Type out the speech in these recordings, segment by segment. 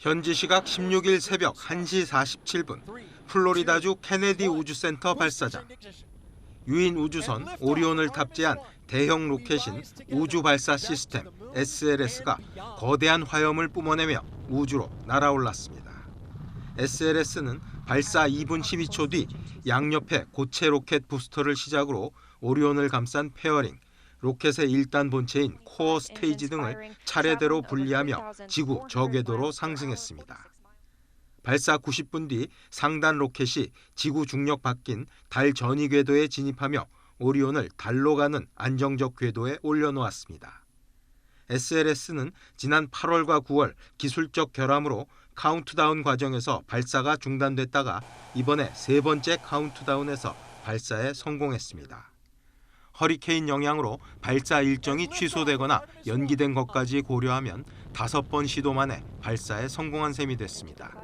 현지 시각 16일 새벽 1시 47분, 플로리다주 케네디 우주센터 발사장. 유인 우주선 오리온을 탑재한 대형 로켓인 우주 발사 시스템 SLS가 거대한 화염을 뿜어내며 우주로 날아올랐습니다. SLS는 발사 2분 12초 뒤 양옆에 고체 로켓 부스터를 시작으로 오리온을 감싼 페어링, 로켓의 1단 본체인 코어 스테이지 등을 차례대로 분리하며 지구 저궤도로 상승했습니다. 발사 90분 뒤 상단 로켓이 지구 중력 바뀐 달 전위 궤도에 진입하며 오리온을 달로 가는 안정적 궤도에 올려놓았습니다. SLS는 지난 8월과 9월 기술적 결함으로 카운트다운 과정에서 발사가 중단됐다가 이번에 세 번째 카운트다운에서 발사에 성공했습니다. 허리케인 영향으로 발사 일정이 취소되거나 연기된 것까지 고려하면 5번 시도 만에 발사에 성공한 셈이 됐습니다.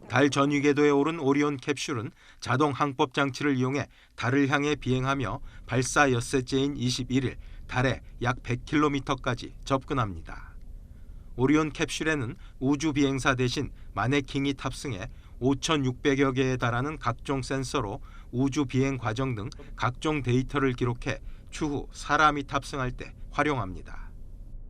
달 전위 궤도에 오른 오리온 캡슐은 자동 항법 장치를 이용해 달을 향해 비행하며 발사 엿새째인 21일 달에 약 100km까지 접근합니다. 오리온 캡슐에는 우주 비행사 대신 마네킹이 탑승해 5,600여 개에 달하는 각종 센서로 우주 비행 과정 등 각종 데이터를 기록해 추후 사람이 탑승할 때 활용합니다.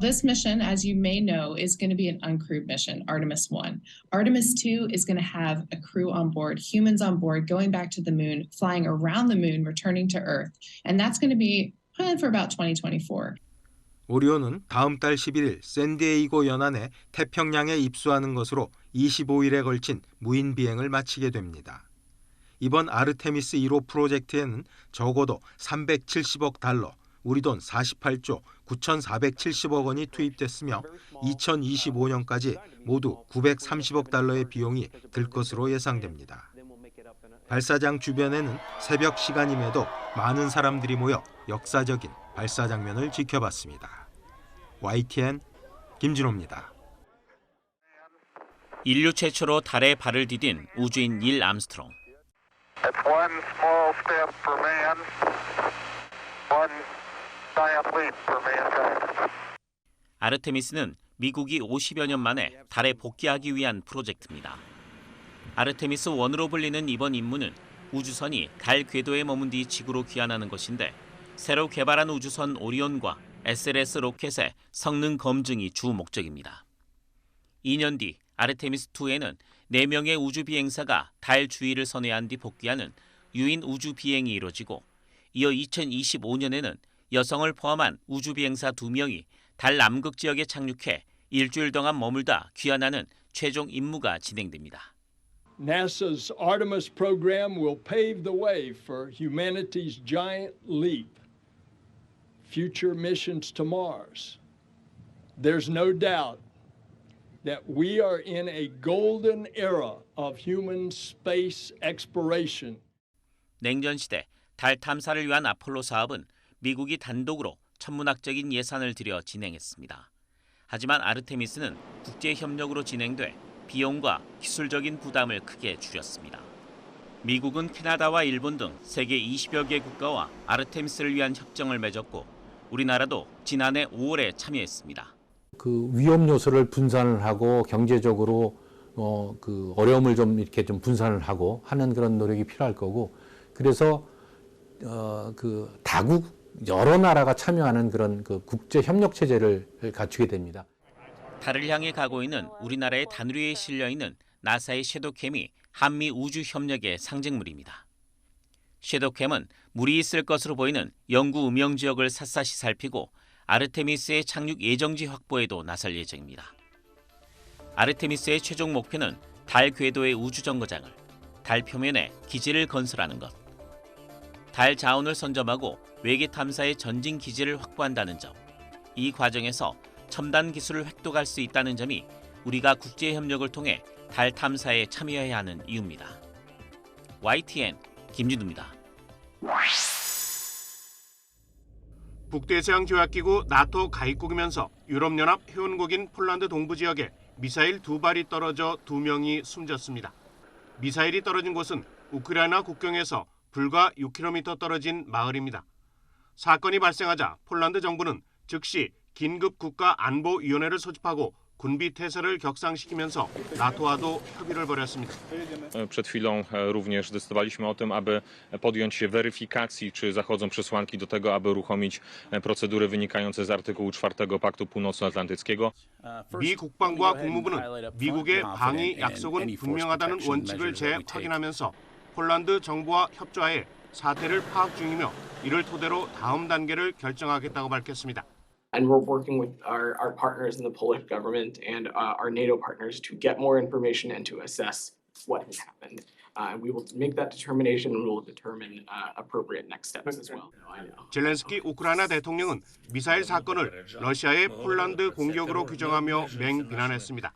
This mission, as you may know, is going to be an uncrewed mission, Artemis 1. Artemis 2 is going to have a crew on board, humans on board, going back to the moon, flying around the moon, returning to Earth. And that's going to be planned for about 2024. 오리온은 다음 달 11일 샌디에이고 연안에 태평양에 입수하는 것으로 25일에 걸친 무인 비행을 마치게 됩니다. 이번 아르테미스 1호 프로젝트에는 적어도 370억 달러, 우리 돈 48조 9,470억 원이 투입됐으며 2025년까지 모두 930억 달러의 비용이 들 것으로 예상됩니다. 발사장 주변에는 새벽 시간임에도 많은 사람들이 모여 역사적인 발사 장면을 지켜봤습니다. YTN 김진호입니다. 인류 최초로 달에 발을 디딘 우주인 닐 암스트롱. It's one small step for man, one giant leap for mankind. 아르테미스는 미국이 50여 년 만에 달에 복귀하기 위한 프로젝트입니다. 아르테미스 1으로 불리는 이번 임무는 우주선이 달 궤도에 머문 뒤 지구로 귀환하는 것인데 새로 개발한 우주선 오리온과 SLS 로켓의 성능 검증이 주 목적입니다. 2년 뒤 아르테미스2에는 4명의 우주 비행사가 달 주위를 선회한 뒤 복귀하는 유인 우주 비행이 이뤄지고 이어 2025년에는 여성을 포함한 우주 비행사 2명이 달 남극 지역에 착륙해 일주일 동안 머물다 귀환하는 최종 임무가 진행됩니다. NASA's Artemis program will pave the way for humanity's giant leap. Future missions to Mars. There's no doubt that we are in a golden era of human space exploration. 냉전 시대 달 탐사를 위한 아폴로 사업은 미국이 단독으로 천문학적인 예산을 들여 진행했습니다. 하지만 아르테미스는 국제 협력으로 진행돼 비용과 기술적인 부담을 크게 줄였습니다. 미국은 캐나다와 일본 등 세계 20여 개 국가와 아르테미스를 위한 협정을 맺었고 우리나라도 지난해 5월에 참여했습니다. 그 위험 요소를 분산을 하고 경제적으로 그 어려움을 좀 이렇게 좀 분산을 하고 하는 그런 노력이 필요할 거고 그래서 그 다국 여러 나라가 참여하는 그런 그 국제 협력 체제를 갖추게 됩니다. 달을 향해 가고 있는 우리나라의 달 위에 실려 있는 나사의 섀도우캠이 한미 우주 협력의 상징물입니다. 섀도우캠은 물이 있을 것으로 보이는 영구 음영 지역을 샅샅이 살피고 아르테미스의 착륙 예정지 확보에도 나설 예정입니다. 아르테미스의 최종 목표는 달 궤도의 우주 정거장을, 달 표면에 기지를 건설하는 것, 달 자원을 선점하고 외계 탐사의 전진 기지를 확보한다는 점, 이 과정에서 첨단 기술을 획득할 수 있다는 점이 우리가 국제 협력을 통해 달 탐사에 참여해야 하는 이유입니다. YTN 김진우입니다. 북대서양조약기구 나토 가입국이면서 유럽연합 회원국인 폴란드 동부 지역에 미사일 2발이 떨어져 2명이 숨졌습니다. 미사일이 떨어진 곳은 우크라이나 국경에서 불과 6km 떨어진 마을입니다. 사건이 발생하자 폴란드 정부는 즉시 긴급 국가안보위원회를 소집하고 군비 태세를 격상시키면서 나토와도 협의를 벌였습니다. Przed chwilą również zdecydowaliśmy o tym, aby podjąć się weryfikacji, czy zachodzą przesłanki do tego, aby uruchomić procedury wynikające z artykułu 4 Paktu Północnoatlantyckiego. 미 국방부와 국무부는 미국의 방위 약속은 분명하다는 원칙을 재확인하면서 폴란드 정부와 협조하에 사태를 파악 중이며 이를 토대로 다음 단계를 결정하겠다고 밝혔습니다. And we're working with our partners in the Polish government and our NATO partners to get more information and to assess what has happened. And we will make that determination and we will determine appropriate next steps as well. 젤렌스키 우크라이나 대통령은 미사일 사건을 러시아의 폴란드 공격으로 규정하며 맹비난했습니다.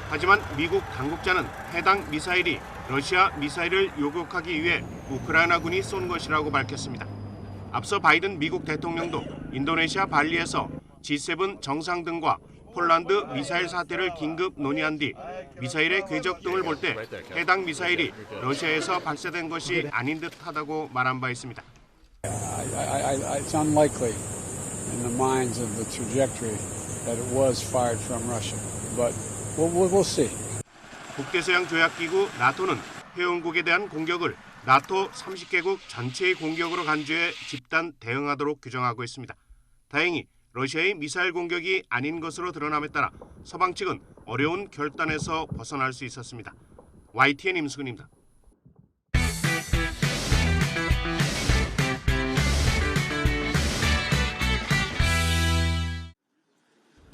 하지만 미국 당국자는 해당 미사일이 러시아 미사일을 요격하기 위해 우크라이나군이 쏜 것이라고 밝혔습니다. 앞서 바이든 미국 대통령도 인도네시아 발리에서 G7 정상 등과 폴란드 미사일 사태를 긴급 논의한 뒤 미사일의 궤적 등을 볼 때 해당 미사일이 러시아에서 발사된 것이 아닌 듯하다고 말한 바 있습니다. It's unlikely in the minds of the trajectory that it was fired from Russia, but we'll see. 북대서양 조약기구 나토는 회원국에 대한 공격을 나토 30개국 전체의 공격으로 간주해 집단 대응하도록 규정하고 있습니다. 다행히 러시아의 미사일 공격이 아닌 것으로 드러남에 따라 서방 측은 어려운 결단에서 벗어날 수 있었습니다. YTN 임수근입니다.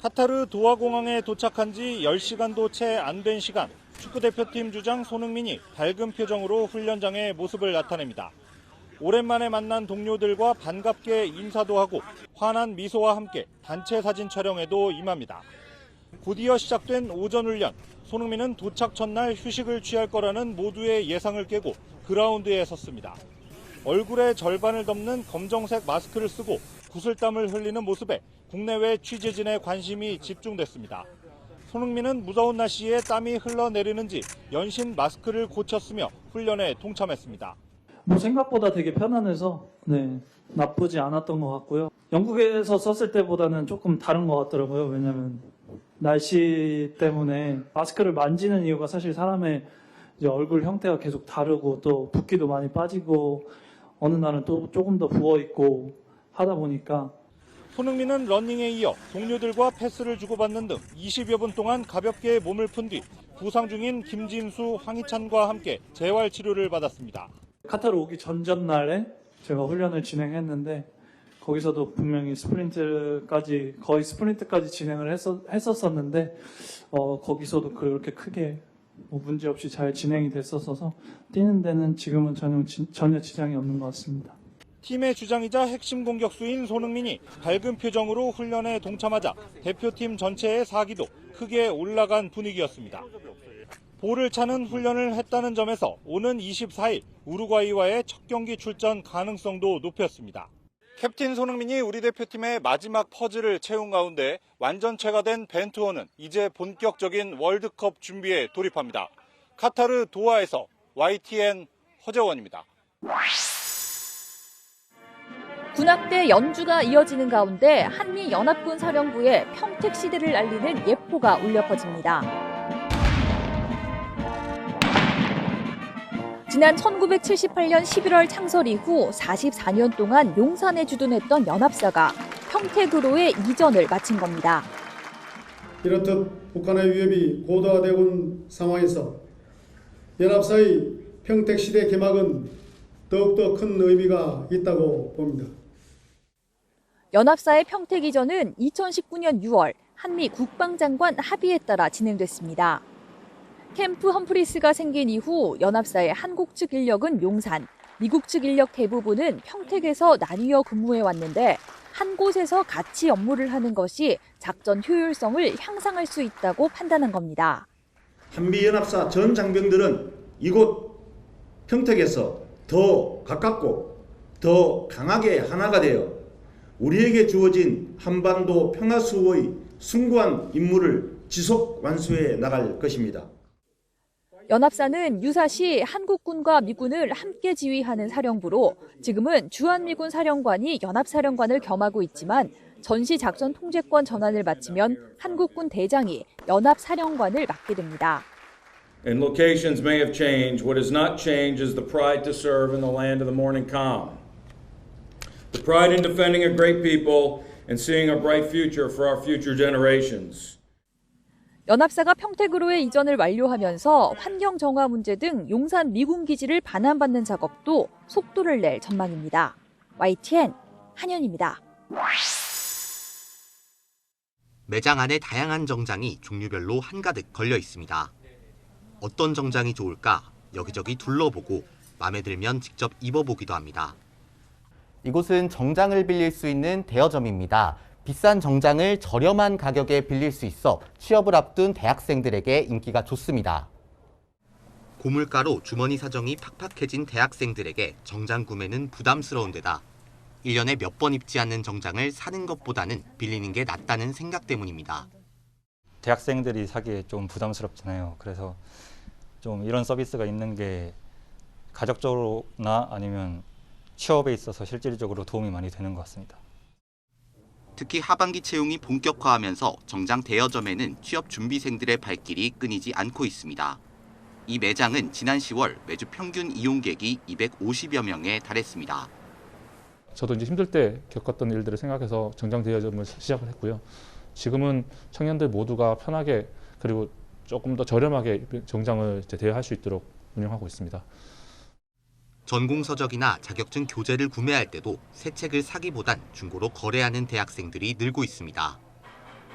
카타르 도하 공항에 도착한 지 10시간도 채 안 된 시간, 축구대표팀 주장 손흥민이 밝은 표정으로 훈련장에 모습을 나타냅니다. 오랜만에 만난 동료들과 반갑게 인사도 하고 환한 미소와 함께 단체 사진 촬영에도 임합니다. 곧이어 시작된 오전 훈련, 손흥민은 도착 첫날 휴식을 취할 거라는 모두의 예상을 깨고 그라운드에 섰습니다. 얼굴의 절반을 덮는 검정색 마스크를 쓰고 구슬땀을 흘리는 모습에 국내외 취재진의 관심이 집중됐습니다. 손흥민은 무더운 날씨에 땀이 흘러내리는지 연신 마스크를 고쳤으며 훈련에 동참했습니다. 생각보다 되게 편안해서 나쁘지 않았던 것 같고요. 영국에서 썼을 때보다는 조금 다른 것 같더라고요. 왜냐하면 날씨 때문에 마스크를 만지는 이유가 사실 사람의 이제 얼굴 형태가 계속 다르고 또 붓기도 많이 빠지고 어느 날은 또 조금 더 부어 있고 하다 보니까 손흥민은 러닝에 이어 동료들과 패스를 주고받는 등 20여 분 동안 가볍게 몸을 푼 뒤 부상 중인 김진수, 황희찬과 함께 재활 치료를 받았습니다. 카타르 오기 전날에 제가 훈련을 진행했는데 거기서도 분명히 거의 스프린트까지 진행을 했었었는데 거기서도 그렇게 크게 문제 없이 잘 진행이 됐었어서 뛰는 데는 지금은 전혀 지장이 없는 것 같습니다. 팀의 주장이자 핵심 공격수인 손흥민이 밝은 표정으로 훈련에 동참하자 대표팀 전체의 사기도 크게 올라간 분위기였습니다. 볼을 차는 훈련을 했다는 점에서 오는 24일 우루과이와의 첫 경기 출전 가능성도 높였습니다. 캡틴 손흥민이 우리 대표팀의 마지막 퍼즐을 채운 가운데 완전체가 된 벤투호는 이제 본격적인 월드컵 준비에 돌입합니다. 카타르 도하에서 YTN 허재원입니다. 군악대 연주가 이어지는 가운데 한미연합군 사령부의 평택 시대를 알리는 예포가 울려 퍼집니다. 지난 1978년 11월 창설 이후 44년 동안 용산에 주둔했던 연합사가 평택으로의 이전을 마친 겁니다. 이렇듯 북한의 위협이 고도화되고 있는 상황에서 연합사의 평택시대 개막은 더욱더 큰 의미가 있다고 봅니다. 연합사의 평택 이전은 2019년 6월 한미 국방장관 합의에 따라 진행됐습니다. 캠프 험프리스가 생긴 이후 연합사의 한국 측 인력은 용산, 미국 측 인력 대부분은 평택에서 나뉘어 근무해 왔는데 한 곳에서 같이 업무를 하는 것이 작전 효율성을 향상할 수 있다고 판단한 겁니다. 한미연합사 전 장병들은 이곳 평택에서 더 가깝고 더 강하게 하나가 되어 우리에게 주어진 한반도 평화수호의 숭고한 임무를 지속 완수해 나갈 것입니다. 연합사는 유사시 한국군과 미군을 함께 지휘하는 사령부로 지금은 주한미군 사령관이 연합사령관을 겸하고 있지만 전시 작전 통제권 전환을 마치면 한국군 대장이 연합사령관을 맡게 됩니다. And locations may have changed. What has not changed is the pride to serve in the land of the morning calm. The pride in defending a great people and seeing a bright future for our future generations. 연합사가 평택으로의 이전을 완료하면서 환경 정화 문제 등 용산 미군 기지를 반환받는 작업도 속도를 낼 전망입니다. YTN 한현입니다. 매장 안에 다양한 정장이 종류별로 한가득 걸려 있습니다. 어떤 정장이 좋을까 여기저기 둘러보고 마음에 들면 직접 입어보기도 합니다. 이곳은 정장을 빌릴 수 있는 대여점입니다. 비싼 정장을 저렴한 가격에 빌릴 수 있어 취업을 앞둔 대학생들에게 인기가 좋습니다. 고물가로 주머니 사정이 팍팍해진 대학생들에게 정장 구매는 부담스러운 데다 1년에 몇 번 입지 않는 정장을 사는 것보다는 빌리는 게 낫다는 생각 때문입니다. 대학생들이 사기에 좀 부담스럽잖아요. 그래서 좀 이런 서비스가 있는 게 가격적으로나 아니면 취업에 있어서 실질적으로 도움이 많이 되는 것 같습니다. 특히 하반기 채용이 본격화하면서 정장 대여점에는 취업 준비생들의 발길이 끊이지 않고 있습니다. 이 매장은 지난 10월 매주 평균 이용객이 250여 명에 달했습니다. 저도 이제 힘들 때 겪었던 일들을 생각해서 정장 대여점을 시작을 했고요. 지금은 청년들 모두가 편하게 그리고 조금 더 저렴하게 정장을 대여할 수 있도록 운영하고 있습니다. 전공서적이나 자격증 교재를 구매할 때도 새 책을 사기보단 중고로 거래하는 대학생들이 늘고 있습니다.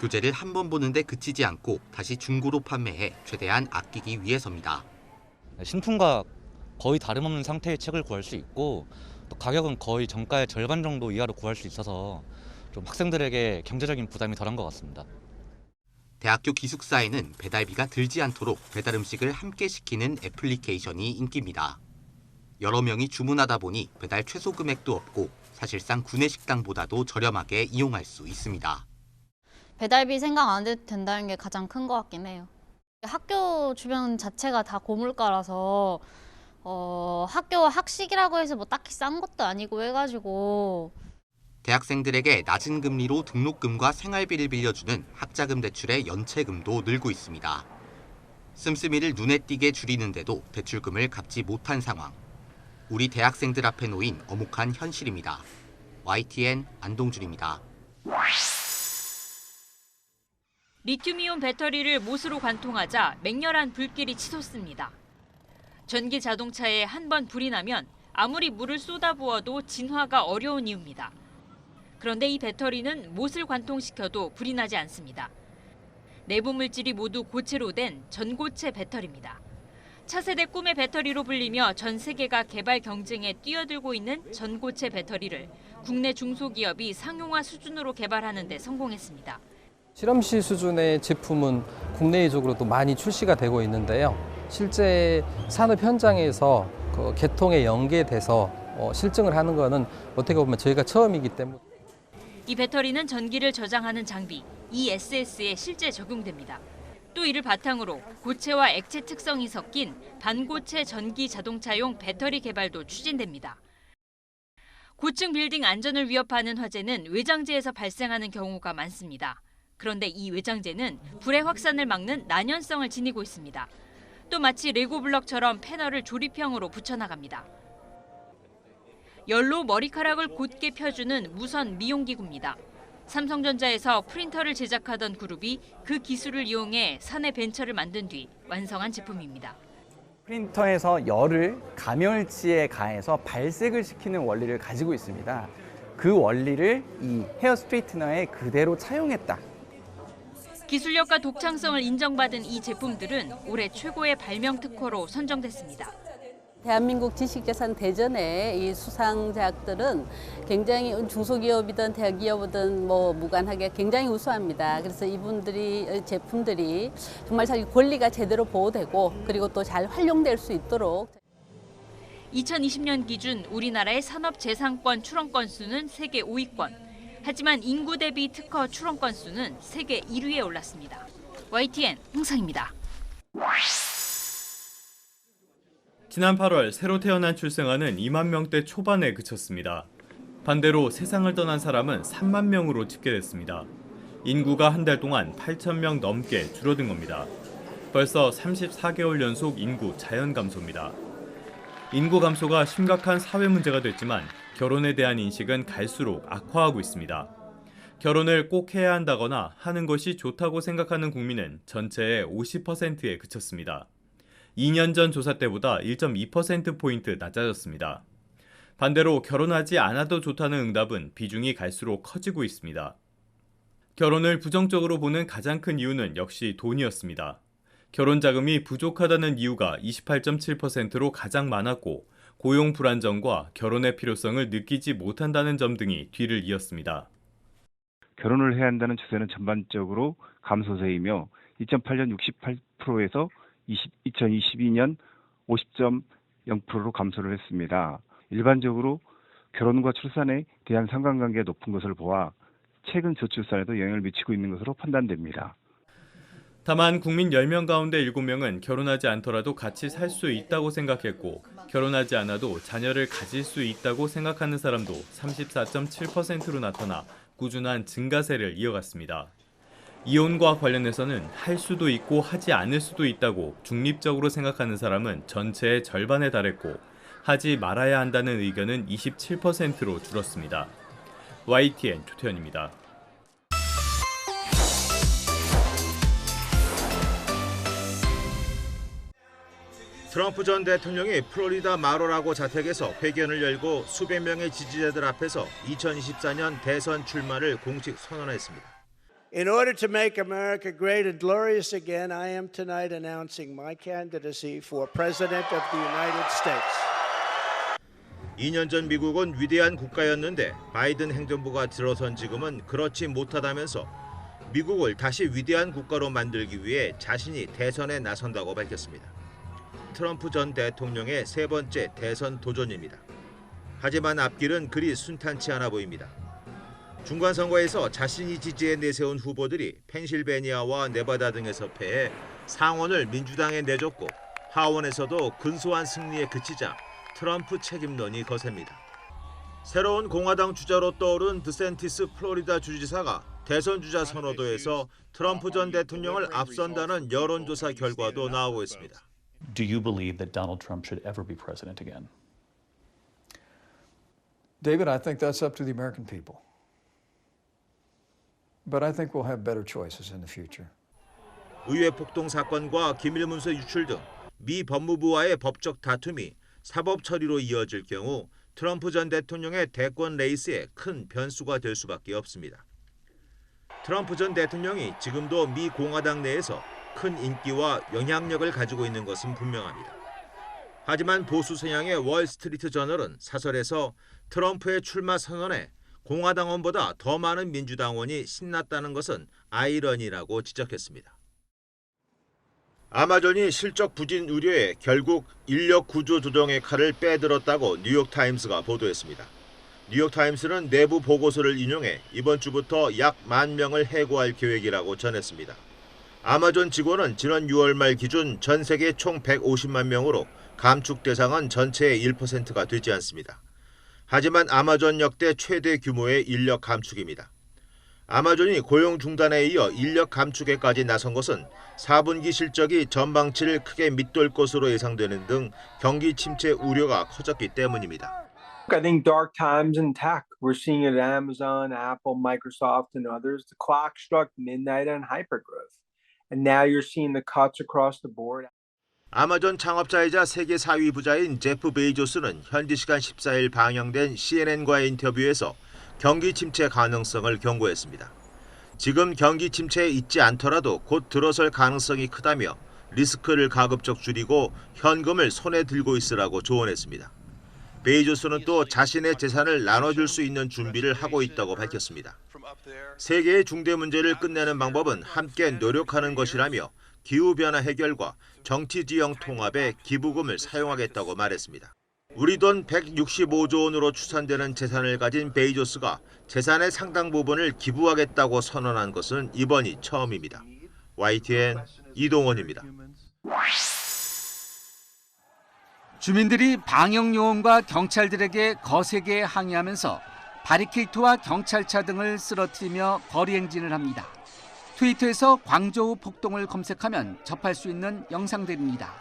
교재를 한 번 보는데 그치지 않고 다시 중고로 판매해 최대한 아끼기 위해서입니다. 신품과 거의 다름없는 상태의 책을 구할 수 있고 또 가격은 거의 정가의 절반 정도 이하로 구할 수 있어서 좀 학생들에게 경제적인 부담이 덜한 것 같습니다. 대학교 기숙사에는 배달비가 들지 않도록 배달 음식을 함께 시키는 애플리케이션이 인기입니다. 여러 명이 주문하다 보니 배달 최소 금액도 없고 사실상 구내 식당보다도 저렴하게 이용할 수 있습니다. 배달비 생각 안 해도 된다는 게 가장 큰 것 같긴 해요. 학교 주변 자체가 다 고물가라서 학교 학식이라고 해서 뭐 딱히 싼 것도 아니고 해가지고 대학생들에게 낮은 금리로 등록금과 생활비를 빌려주는 학자금 대출의 연체금도 늘고 있습니다. 씀씀이를 눈에 띄게 줄이는데도 대출금을 갚지 못한 상황. 우리 대학생들 앞에 놓인 엄혹한 현실입니다. YTN 안동준입니다. 리튬이온 배터리를 못으로 관통하자 맹렬한 불길이 치솟습니다. 전기 자동차에 한 번 불이 나면 아무리 물을 쏟아부어도 진화가 어려운 이유입니다. 그런데 이 배터리는 못을 관통시켜도 불이 나지 않습니다. 내부 물질이 모두 고체로 된 전고체 배터리입니다. 차세대 꿈의 배터리로 불리며 전 세계가 개발 경쟁에 뛰어들고 있는 전고체 배터리를 국내 중소기업이 상용화 수준으로 개발하는 데 성공했습니다. 실험실 수준의 제품은 국내적으로도 많이 출시가 되고 있는데요. 실제 산업 현장에서 그 개통에 연계돼서 실증을 하는 것은 어떻게 보면 저희가 처음이기 때문에 이 배터리는 전기를 저장하는 장비 ESS에 실제 적용됩니다. 또 이를 바탕으로 고체와 액체 특성이 섞인 반고체 전기 자동차용 배터리 개발도 추진됩니다. 고층 빌딩 안전을 위협하는 화재는 외장재에서 발생하는 경우가 많습니다. 그런데 이 외장재는 불의 확산을 막는 난연성을 지니고 있습니다. 또 마치 레고 블럭처럼 패널을 조립형으로 붙여나갑니다. 열로 머리카락을 곧게 펴주는 무선 미용기구입니다. 삼성전자에서 프린터를 제작하던 그룹이 그 기술을 이용해 사내 벤처를 만든 뒤 완성한 제품입니다. 프린터에서 열을 가멸치에 가해서 발색을 시키는 원리를 가지고 있습니다. 그 원리를 이 헤어 스트레이트너에 그대로 차용했다. 기술력과 독창성을 인정받은 이 제품들은 올해 최고의 발명 특허로 선정됐습니다. 대한민국 지식재산 대전의 이 수상작들은 굉장히 중소기업이든 대기업이든 뭐 무관하게 굉장히 우수합니다. 그래서 이분들이 제품들이 정말 자기 권리가 제대로 보호되고 그리고 또 잘 활용될 수 있도록. 2020년 기준 우리나라의 산업재산권 출원 건수는 세계 5위권. 하지만 인구 대비 특허 출원 건수는 세계 1위에 올랐습니다. YTN 홍상입니다. 지난 8월 새로 태어난 출생아는 2만 명대 초반에 그쳤습니다. 반대로 세상을 떠난 사람은 3만 명으로 집계됐습니다. 인구가 한 달 동안 8,000명 넘게 줄어든 겁니다. 벌써 34개월 연속 인구 자연 감소입니다. 인구 감소가 심각한 사회 문제가 됐지만 결혼에 대한 인식은 갈수록 악화하고 있습니다. 결혼을 꼭 해야 한다거나 하는 것이 좋다고 생각하는 국민은 전체의 50%에 그쳤습니다. 2년 전 조사 때보다 1.2%포인트 낮아졌습니다. 반대로 결혼하지 않아도 좋다는 응답은 비중이 갈수록 커지고 있습니다. 결혼을 부정적으로 보는 가장 큰 이유는 역시 돈이었습니다. 결혼 자금이 부족하다는 이유가 28.7%로 가장 많았고 고용 불안정과 결혼의 필요성을 느끼지 못한다는 점 등이 뒤를 이었습니다. 결혼을 해야 한다는 추세는 전반적으로 감소세이며 2008년 68%에서 2022년 50.0%로 감소를 했습니다. 일반적으로 결혼과 출산에 대한 상관관계가 높은 것을 보아 최근 저출산에도 영향을 미치고 있는 것으로 판단됩니다. 다만 국민 10명 가운데 7명은 결혼하지 않더라도 같이 살 수 있다고 생각했고 결혼하지 않아도 자녀를 가질 수 있다고 생각하는 사람도 34.7%로 나타나 꾸준한 증가세를 이어갔습니다. 이혼과 관련해서는 할 수도 있고 하지 않을 수도 있다고 중립적으로 생각하는 사람은 전체의 절반에 달했고 하지 말아야 한다는 의견은 27%로 줄었습니다. YTN 조태현입니다. 트럼프 전 대통령이 플로리다 마로라고 자택에서 회견을 열고 수백 명의 지지자들 앞에서 2024년 대선 출마를 공식 선언했습니다. In order to make America great and glorious again, I am tonight announcing my candidacy for President of the United States. 2년 전 미국은 위대한 국가였는데 바이든 행정부가 들어선 지금은 그렇지 못하다면서 미국을 다시 위대한 국가로 만들기 위해 자신이 대선에 나선다고 밝혔습니다. 트럼프 전 대통령의 세 번째 대선 도전입니다. 하지만 앞길은 그리 순탄치 않아 보입니다. 중간선거에서 자신이 지지해 내세운 후보들이 펜실베니아와 네바다 등에서 패해 상원을 민주당에 내줬고 하원에서도 근소한 승리에 그치자 트럼프 책임론이 거셉니다. 새로운 공화당 주자로 떠오른 드샌티스 플로리다 주지사가 대선 주자 선호도에서 트럼프 전 대통령을 앞선다는 여론조사 결과도 나오고 있습니다. Do you believe that Donald Trump should ever be president again? David, I think that's up to the American people. But I think we'll have better choices in the future. 의회 폭동 사건과 기밀 문서 유출 등 미 법무부와의 법적 다툼이 사법 처리로 이어질 경우 트럼프 전 대통령의 대권 레이스에 큰 변수가 될 수밖에 없습니다. 트럼프 전 대통령이 지금도 미 공화당 내에서 큰 인기와 영향력을 가지고 있는 것은 분명합니다. 하지만 보수 성향의 월스트리트 저널은 사설에서 트럼프의 출마 선언에 공화당원보다 더 많은 민주당원이 신났다는 것은 아이러니라고 지적했습니다. 아마존이 실적 부진 우려에 결국 인력 구조 조정의 칼을 빼들었다고 뉴욕타임스가 보도했습니다. 뉴욕타임스는 내부 보고서를 인용해 이번 주부터 약 10,000명을 해고할 계획이라고 전했습니다. 아마존 직원은 지난 6월 말 기준 전 세계 총 150만 명으로 감축 대상은 전체의 1%가 되지 않습니다. 하지만 아마존 역대 최대 규모의 인력 감축입니다. 아마존이 고용 중단에 이어 인력 감축에까지 나선 것은 4분기 실적이 전망치를 크게 밑돌 것으로 예상되는 등 경기 침체 우려가 커졌기 때문입니다. I think dark times in tech. We're seeing it at Amazon, Apple, Microsoft, and others. The clock struck midnight on hypergrowth. And now you're seeing the cuts across the board. 아마존 창업자이자 세계 4위 부자인 제프 베이조스는 현지 시간 14일 방영된 CNN과의 인터뷰에서 경기 침체 가능성을 경고했습니다. 지금 경기 침체에 있지 않더라도 곧 들어설 가능성이 크다며 리스크를 가급적 줄이고 현금을 손에 들고 있으라고 조언했습니다. 베이조스는 또 자신의 재산을 나눠줄 수 있는 준비를 하고 있다고 밝혔습니다. 세계의 중대 문제를 끝내는 방법은 함께 노력하는 것이라며 기후변화 해결과 정치지형 통합에 기부금을 사용하겠다고 말했습니다. 우리 돈 165조 원으로 추산되는 재산을 가진 베이조스가 재산의 상당 부분을 기부하겠다고 선언한 것은 이번이 처음입니다. YTN 이동원입니다. 주민들이 방역 요원과 경찰들에게 거세게 항의하면서 바리케이트와 경찰차 등을 쓰러뜨리며 거리 행진을 합니다. 트위터에서 광저우 폭동을 검색하면 접할 수 있는 영상들입니다.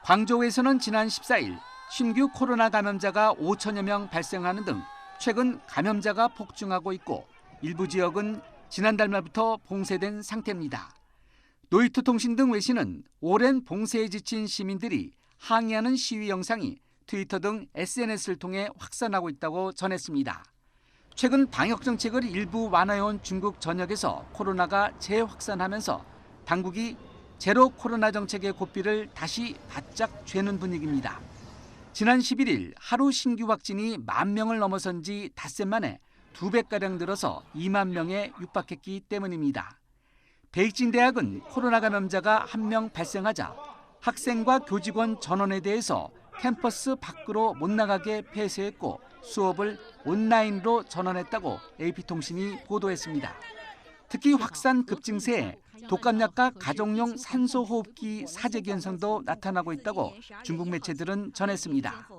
광저우에서는 지난 14일 신규 코로나 감염자가 5천여 명 발생하는 등 최근 감염자가 폭증하고 있고 일부 지역은 지난달 말부터 봉쇄된 상태입니다. 노이터통신 등 외신은 오랜 봉쇄에 지친 시민들이 항의하는 시위 영상이 트위터 등 SNS를 통해 확산하고 있다고 전했습니다. 최근 방역 정책을 일부 완화해온 중국 전역에서 코로나가 재확산하면서 당국이 제로 코로나 정책의 고삐를 다시 바짝 죄는 분위기입니다. 지난 11일 하루 신규 확진이 10,000명을 넘어선 지 닷새 만에 2배가량 늘어서 2만 명에 육박했기 때문입니다. 베이징 대학은 코로나 감염자가 1명 발생하자 학생과 교직원 전원에 대해서 캠퍼스 밖으로 못 나가게 폐쇄했고 수업을 온라인으로 전환했다고 AP통신이 보도했습니다. 특히 확산 급증세에 독감약과 가정용 산소호흡기 사재기 현상도 나타나고 있다고 중국 매체들은 전했습니다.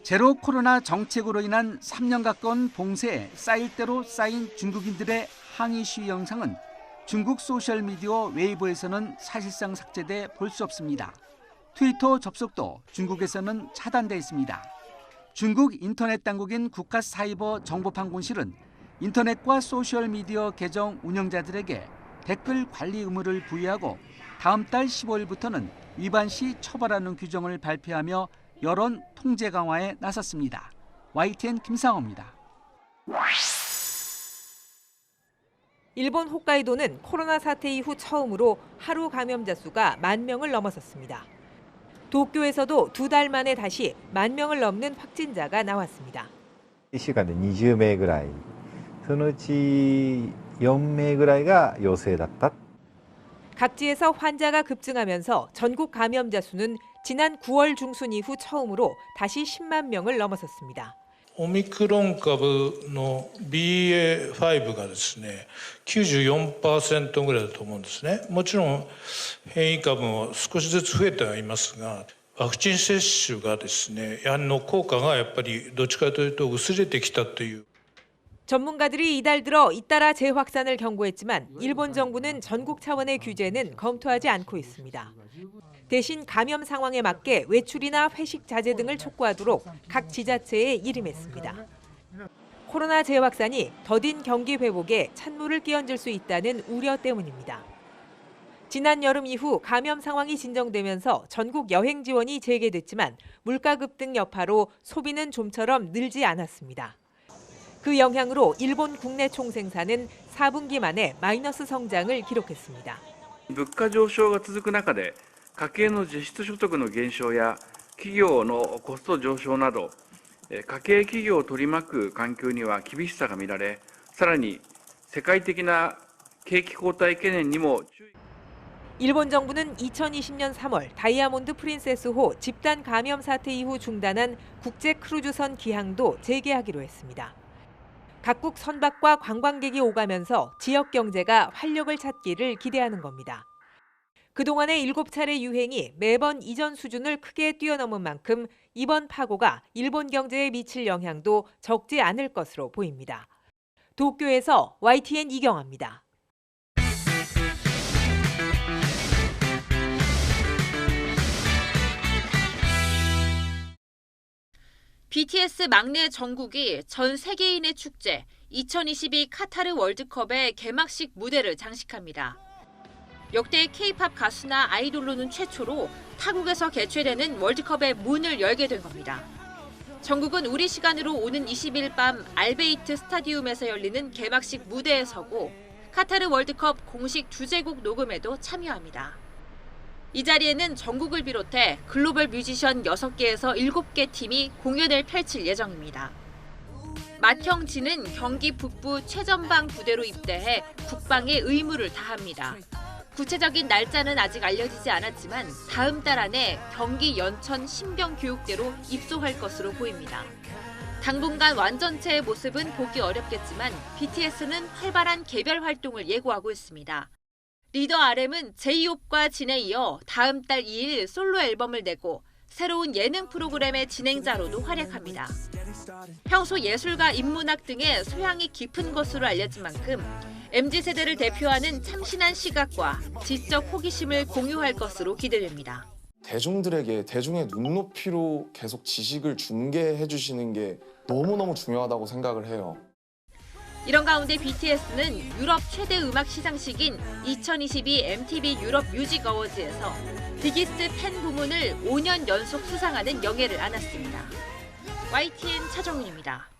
제로 코로나 정책으로 인한 3년 가까운 봉쇄에 쌓일 대로 쌓인 중국인들의 항의 시위 영상은 중국 소셜미디어 웨이보에서는 사실상 삭제돼 볼 수 없습니다. 트위터 접속도 중국에서는 차단돼 있습니다. 중국 인터넷 당국인 국가사이버정보판공실은 인터넷과 소셜미디어 계정 운영자들에게 댓글 관리 의무를 부여하고 다음 달 15일부터는 위반 시 처벌하는 규정을 발표하며 여론 통제 강화에 나섰습니다. YTN 김상호입니다. 일본 홋카이도는 코로나 사태 이후 처음으로 하루 감염자 수가 10,000명을 넘어섰습니다. 도쿄에서도 2달 만에 다시 10,000명을 넘는 확진자가 나왔습니다. 1週間で20名ぐらい、そのうち4名ぐらいが陽性だった. 각지에서 환자가 급증하면서 전국 감염자 수는 지난 9월 중순 이후 처음으로 다시 10만 명을 넘어섰습니다. オミクロン株の BA.5 がですね 94% ぐらいだと思うんですね。もちろん変異株も少しずつ増えてはいますが、ワクチン接種がですね効果がやっぱりどっちかというと薄れてきたという。 전문가들이 이달 들어 잇따라 재확산을 경고했지만 일본 정부는 전국 차원의 규제는 검토하지 않고 있습니다. 대신 감염 상황에 맞게 외출이나 회식 자제 등을 촉구하도록 각 지자체에 일임했습니다. 코로나 재확산이 더딘 경기 회복에 찬물을 끼얹을 수 있다는 우려 때문입니다. 지난 여름 이후 감염 상황이 진정되면서 전국 여행 지원이 재개됐지만 물가 급등 여파로 소비는 좀처럼 늘지 않았습니다. 그 영향으로 일본 국내 총생산은 4분기 만에 마이너스 성장을 기록했습니다. 物価上昇が続く中で家計の実質所得の減少や企業のコスト上昇など家計企業を取り巻く環境には厳しさが見られ、さらに世界的な景気後退懸念にも注意。 일본 정부는 2020년 3월 다이아몬드 프린세스호 집단 감염 사태 이후 중단한 국제 크루즈선 기항도 재개하기로 했습니다. 각국 선박과 관광객이 오가면서 지역 경제가 활력을 찾기를 기대하는 겁니다. 그동안의 7차례 유행이 매번 이전 수준을 크게 뛰어넘은 만큼 이번 파고가 일본 경제에 미칠 영향도 적지 않을 것으로 보입니다. 도쿄에서 YTN 이경아입니다. BTS 막내 정국이 전 세계인의 축제 2022 카타르 월드컵의 개막식 무대를 장식합니다. 역대 K-팝 가수나 아이돌로는 최초로 타국에서 개최되는 월드컵의 문을 열게 된 겁니다. 정국은 우리 시간으로 오는 20일 밤 알베이트 스타디움에서 열리는 개막식 무대에 서고 카타르 월드컵 공식 주제곡 녹음에도 참여합니다. 이 자리에는 정국을 비롯해 글로벌 뮤지션 6개에서 7개 팀이 공연을 펼칠 예정입니다. 맏형진은 경기 북부 최전방 부대로 입대해 국방의 의무를 다합니다. 구체적인 날짜는 아직 알려지지 않았지만 다음 달 안에 경기 연천 신병교육대로 입소할 것으로 보입니다. 당분간 완전체의 모습은 보기 어렵겠지만 BTS는 활발한 개별 활동을 예고하고 있습니다. 리더 RM은 제이홉과 진에 이어 다음 달 2일 솔로 앨범을 내고 새로운 예능 프로그램의 진행자로도 활약합니다. 평소 예술과 인문학 등의 소양이 깊은 것으로 알려진 만큼 MZ세대를 대표하는 참신한 시각과 지적 호기심을 공유할 것으로 기대됩니다. 대중들에게 대중의 눈높이로 계속 지식을 중계해 주시는 게 너무너무 중요하다고 생각을 해요. 이런 가운데 BTS는 유럽 최대 음악 시상식인 2022 MTV 유럽 뮤직 어워즈에서 비기스트 팬 부문을 5년 연속 수상하는 영예를 안았습니다. YTN 차정윤입니다.